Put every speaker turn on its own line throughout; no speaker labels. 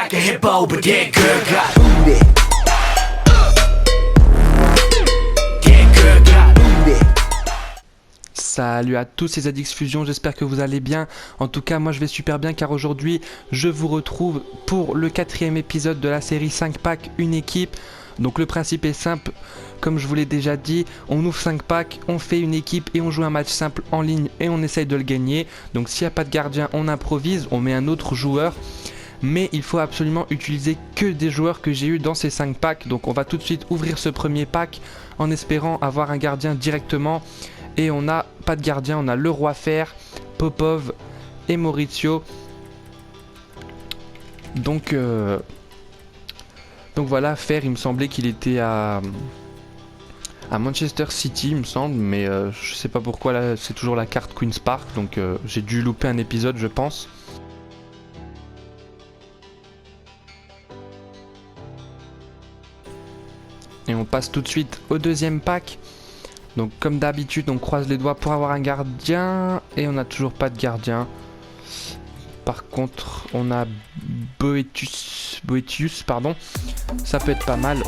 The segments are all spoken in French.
like a hippo, but that girl got booty. That girl got booty.
Salut à tous les Addicts Fusion, j'espère que vous allez bien. En tout cas, moi je vais super bien car aujourd'hui, je vous retrouve pour le 4e épisode de la série 5 packs, une équipe. Donc le principe est simple, comme je vous l'ai déjà dit, on ouvre 5 packs, on fait une équipe et on joue un match simple en ligne et on essaye de le gagner. Donc s'il n'y a pas de gardien, on improvise, on met un autre joueur. Mais il faut absolument utiliser que des joueurs que j'ai eu dans ces 5 packs. Donc on va tout de suite ouvrir ce premier pack en espérant avoir un gardien directement. Et on n'a pas de gardien, on a le Roi Fer, Popov et Maurizio. Donc voilà, Fer, il me semblait qu'il était à Manchester City, il me semble, mais je sais pas pourquoi, là c'est toujours la carte Queen's Park, donc j'ai dû louper un épisode, je pense. Et on passe tout de suite au deuxième pack. Donc comme d'habitude, on croise les doigts pour avoir un gardien, et on n'a toujours pas de gardien. Par contre, on a Boetius, pardon. Ça peut être pas mal.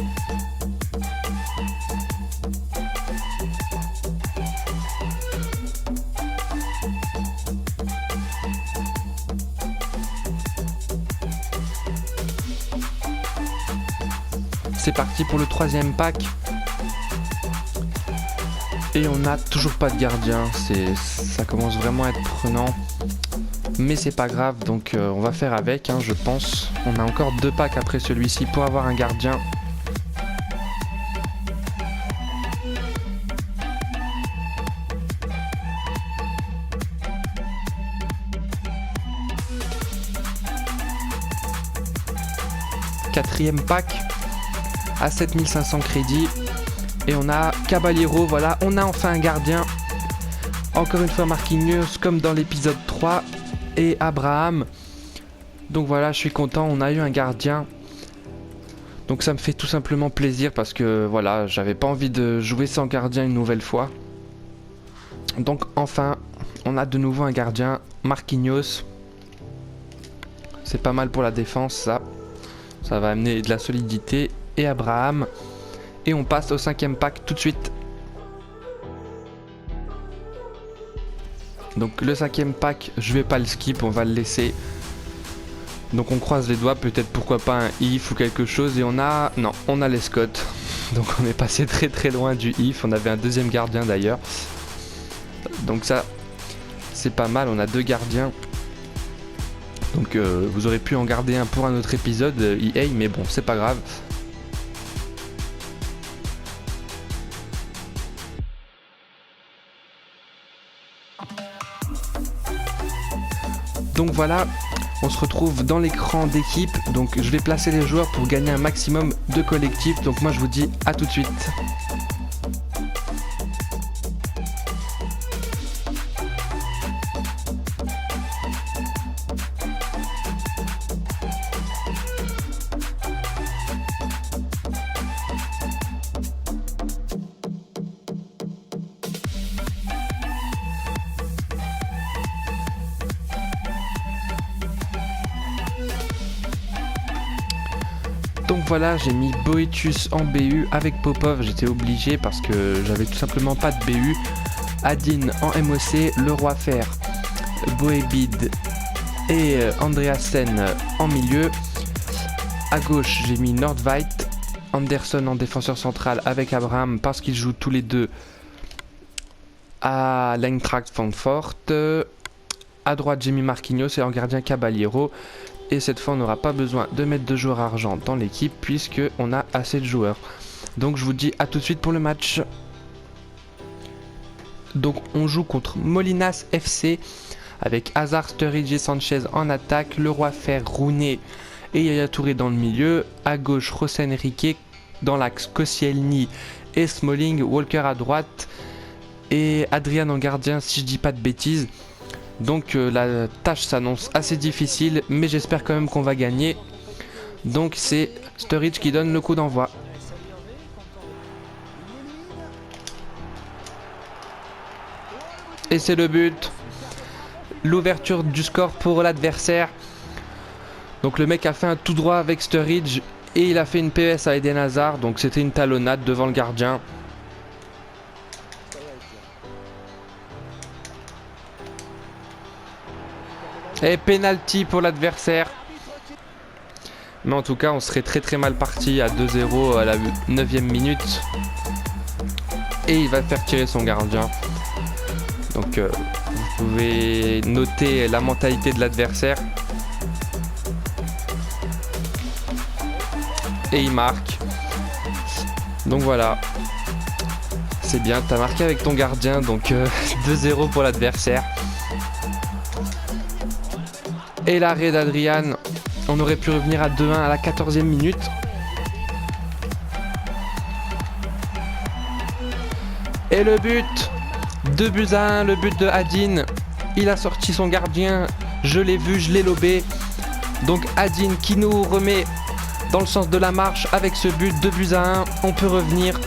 C'est parti pour le 3e pack. Et on n'a toujours pas de gardien. Ça commence vraiment à être prenant. Mais c'est pas grave, donc on va faire avec, hein, je pense. On a encore 2 packs après celui-ci pour avoir un gardien. Quatrième pack à 7500 crédits. Et on a Caballero, voilà, on a enfin un gardien. Encore une fois Marquinhos comme dans l'épisode 3. Et Abraham. Donc voilà, je suis content, on a eu un gardien. Donc ça me fait tout simplement plaisir parce que voilà, j'avais pas envie de jouer sans gardien une nouvelle fois. Donc enfin, on a de nouveau un gardien, Marquinhos. C'est pas mal pour la défense ça. Ça va amener de la solidité. Et Abraham. Et on passe au 5e pack tout de suite. Donc le 5e pack, je vais pas le skip, on va le laisser. Donc on croise les doigts, peut-être pourquoi pas un if ou quelque chose. Et on a... Non, on a les Scott. Donc on est passé très très loin du if. On avait un 2e gardien d'ailleurs. Donc ça, c'est pas mal, on a 2 gardiens. Donc vous aurez pu en garder un pour un autre épisode, EA, mais bon, c'est pas grave. Donc voilà, on se retrouve dans l'écran d'équipe. Donc je vais placer les joueurs pour gagner un maximum de collectifs. Donc moi je vous dis à tout de suite. Donc voilà, j'ai mis Boetius en BU avec Popov, j'étais obligé parce que j'avais tout simplement pas de BU. Adin en MOC, le Roi Fer, Boebid et Andreasen en milieu. À gauche, j'ai mis Nordveit, Anderson en défenseur central avec Abraham parce qu'ils jouent tous les deux à l'Eintracht Francfort. À droite, j'ai mis Marquinhos et en gardien Caballero. Et cette fois on n'aura pas besoin de mettre de joueurs argent dans l'équipe puisque on a assez de joueurs. Donc je vous dis à tout de suite pour le match. Donc on joue contre Molinas FC avec Hazard, Sturridge et Sanchez en attaque, le Roi Fer, Rooney et Yaya Touré dans le milieu. À gauche José Enrique, dans l'axe Koscielny et Smalling, Walker à droite et Adrian en gardien si je dis pas de bêtises. Donc la tâche s'annonce assez difficile, mais j'espère quand même qu'on va gagner. Donc c'est Sturridge qui donne le coup d'envoi. Et c'est le but. L'ouverture du score pour l'adversaire. Donc le mec a fait un tout droit avec Sturridge et il a fait une PS à Eden Hazard. Donc c'était une talonnade devant le gardien. Et penalty pour l'adversaire. Mais en tout cas, on serait très mal parti à 2-0 à la 9e minute. Et il va faire tirer son gardien. Donc vous pouvez noter la mentalité de l'adversaire. Et il marque. Donc voilà. C'est bien, t'as marqué avec ton gardien. Donc 2-0 pour l'adversaire. Et l'arrêt d'Adrian. On aurait pu revenir à 2-1 à la 14e minute. Et le but, 2-1, le but de Adin. Il a sorti son gardien, je l'ai vu, je l'ai lobé. Donc Adin qui nous remet dans le sens de la marche avec ce but, 2-1. On peut revenir.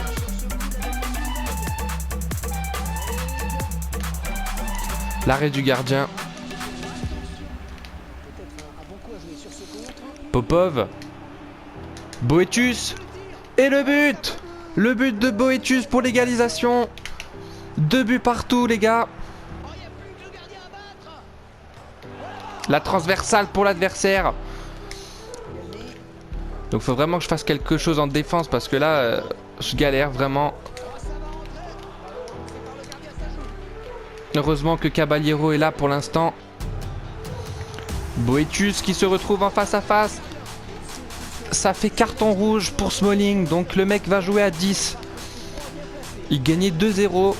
L'arrêt du gardien. Popov, Boetius, et le but! Le but de Boetius pour l'égalisation. 2 buts partout les gars. La transversale pour l'adversaire. Donc faut vraiment que je fasse quelque chose en défense parce que là, je galère vraiment. Heureusement que Caballero est là pour l'instant. Boetius qui se retrouve en face à face. Ça fait carton rouge pour Smalling. Donc le mec va jouer à 10. Il gagnait 2-0.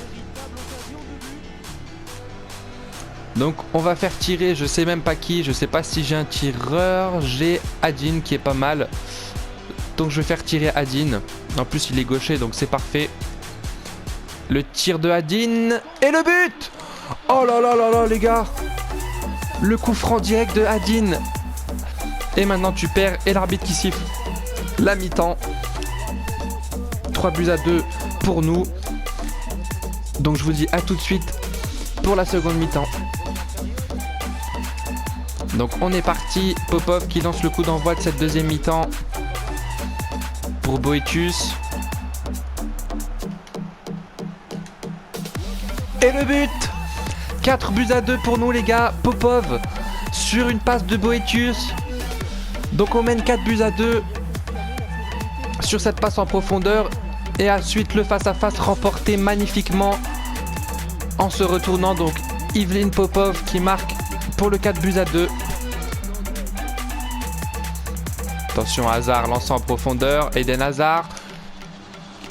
Donc on va faire tirer, je sais même pas qui. Je sais pas si j'ai un tireur. J'ai Adin qui est pas mal. Donc je vais faire tirer Adin. En plus il est gaucher donc c'est parfait. Le tir de Adin. Et le but! Oh là là là là les gars! Le coup franc direct de Adin. Et maintenant tu perds et l'arbitre qui siffle la mi-temps. 3-2 pour nous. Donc je vous dis à tout de suite pour la seconde mi-temps. Donc on est parti. Popov qui lance le coup d'envoi de cette deuxième mi-temps pour Boetius. Et le but! 4-2 pour nous les gars. Popov sur une passe de Boetius. Donc on mène 4-2 sur cette passe en profondeur. Et ensuite le face-à-face remporté magnifiquement en se retournant. Donc Yvelin Popov qui marque pour le 4-2. Attention Hazard lance en profondeur. Eden Hazard.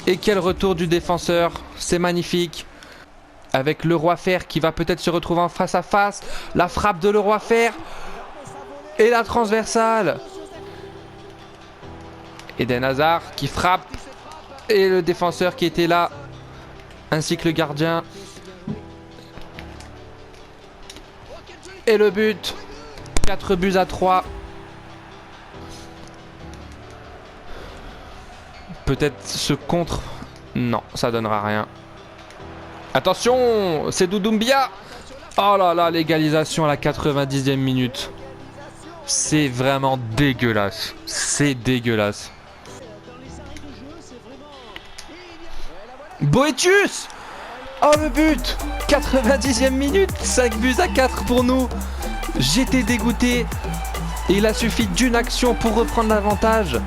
Et quel retour du défenseur. C'est magnifique. Avec Leroy Fer qui va peut-être se retrouver en face à face. La frappe de Leroy Fer. Et la transversale. Eden Hazard qui frappe. Et le défenseur qui était là. Ainsi que le gardien. Et le but. 4-3. Peut-être ce contre. Non, ça donnera rien. Attention, c'est Doumbia. Oh là là, l'égalisation à la 90e minute. C'est vraiment dégueulasse. C'est dégueulasse. Boetius. Oh le but. 90e minute. 5-4 pour nous. J'étais dégoûté. Et il a suffi d'une action pour reprendre l'avantage.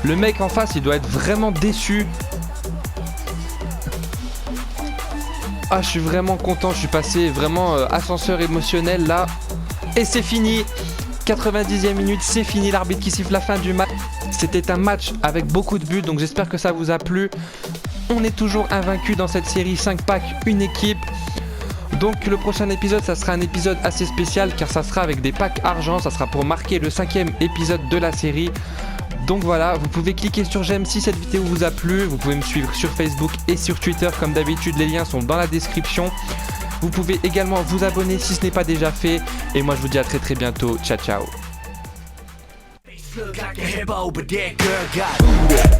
Le mec en face, il doit être vraiment déçu. Ah, je suis vraiment content, je suis passé vraiment ascenseur émotionnel là. Et c'est fini. 90e minute, c'est fini, l'arbitre qui siffle la fin du match. C'était un match avec beaucoup de buts, donc j'espère que ça vous a plu. On est toujours invaincu dans cette série 5 packs, une équipe. Donc le prochain épisode, ça sera un épisode assez spécial car ça sera avec des packs argent. Ça sera pour marquer le 5e épisode de la série. Donc voilà, vous pouvez cliquer sur j'aime si cette vidéo vous a plu. Vous pouvez me suivre sur Facebook et sur Twitter comme d'habitude, les liens sont dans la description. Vous pouvez également vous abonner si ce n'est pas déjà fait. Et moi je vous dis à très bientôt, ciao ciao.
Look like a hippo, but that girl got